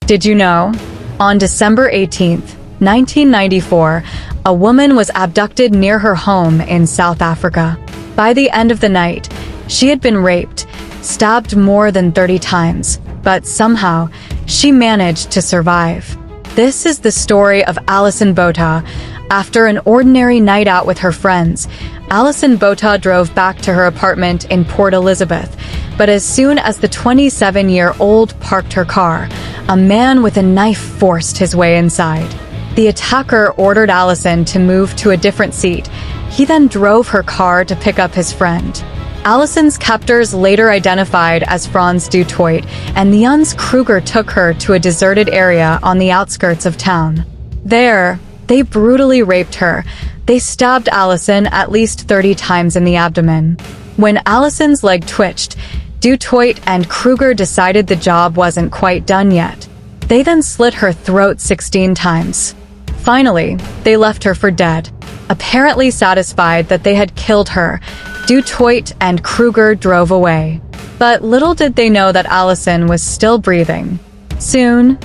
Did you know? On December 18th, 1994, a woman was abducted near her home in South Africa. By the end of the night, she had been raped, stabbed more than 30 times, but somehow, she managed to survive. This is the story of Alison Botha. After an ordinary night out with her friends, Alison Botha drove back to her apartment in Port Elizabeth, but as soon as the 27-year-old parked her car, a man with a knife forced his way inside. The attacker ordered Allison to move to a different seat. He then drove her car to pick up his friend. Allison's captors later identified as Frans du Toit, and the Jans Kruger took her to a deserted area on the outskirts of town. There, they brutally raped her. They stabbed Allison at least 30 times in the abdomen. When Allison's leg twitched, du Toit and Kruger decided the job wasn't quite done yet. They then slit her throat 16 times. Finally, they left her for dead. Apparently satisfied that they had killed her, du Toit and Kruger drove away. But little did they know that Allison was still breathing. Soon,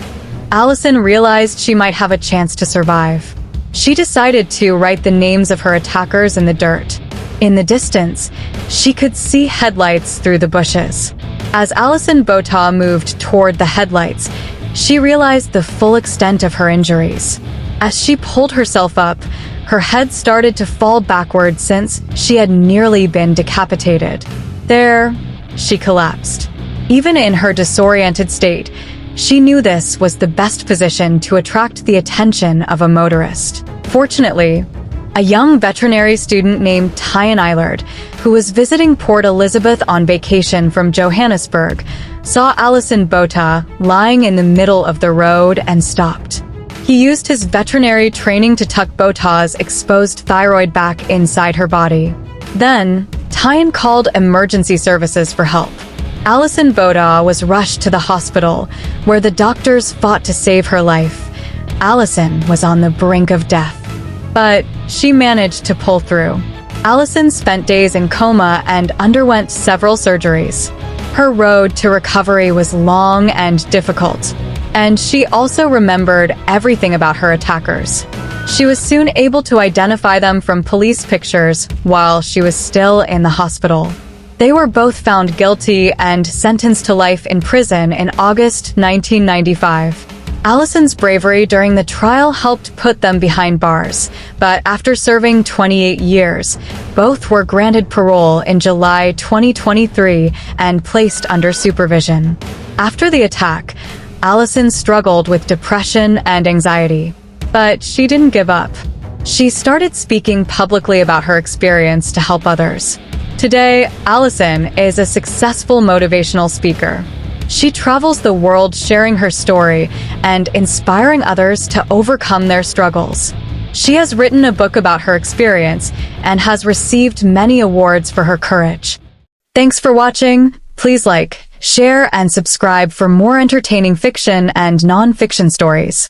Allison realized she might have a chance to survive. She decided to write the names of her attackers in the dirt. In the distance, she could see headlights through the bushes. As Alison Botha moved toward the headlights, she realized the full extent of her injuries. As she pulled herself up, her head started to fall backward since she had nearly been decapitated. There, she collapsed. Even in her disoriented state, she knew this was the best position to attract the attention of a motorist. Fortunately, a young veterinary student named Tyan Eilert, who was visiting Port Elizabeth on vacation from Johannesburg, saw Alison Botha lying in the middle of the road and stopped. He used his veterinary training to tuck Botha's exposed thyroid back inside her body. Then, Tyan called emergency services for help. Alison Botha was rushed to the hospital, where the doctors fought to save her life. Allison was on the brink of death, but she managed to pull through. Allison spent days in coma and underwent several surgeries. Her road to recovery was long and difficult, and she also remembered everything about her attackers. She was soon able to identify them from police pictures while she was still in the hospital. They were both found guilty and sentenced to life in prison in August 1995. Allison's bravery during the trial helped put them behind bars, but after serving 28 years, both were granted parole in July 2023 and placed under supervision. After the attack, Allison struggled with depression and anxiety, but she didn't give up. She started speaking publicly about her experience to help others. Today, Allison is a successful motivational speaker. She travels the world sharing her story and inspiring others to overcome their struggles. She has written a book about her experience and has received many awards for her courage. Thanks for watching. Please like, share, and subscribe for more entertaining fiction and non-fiction stories.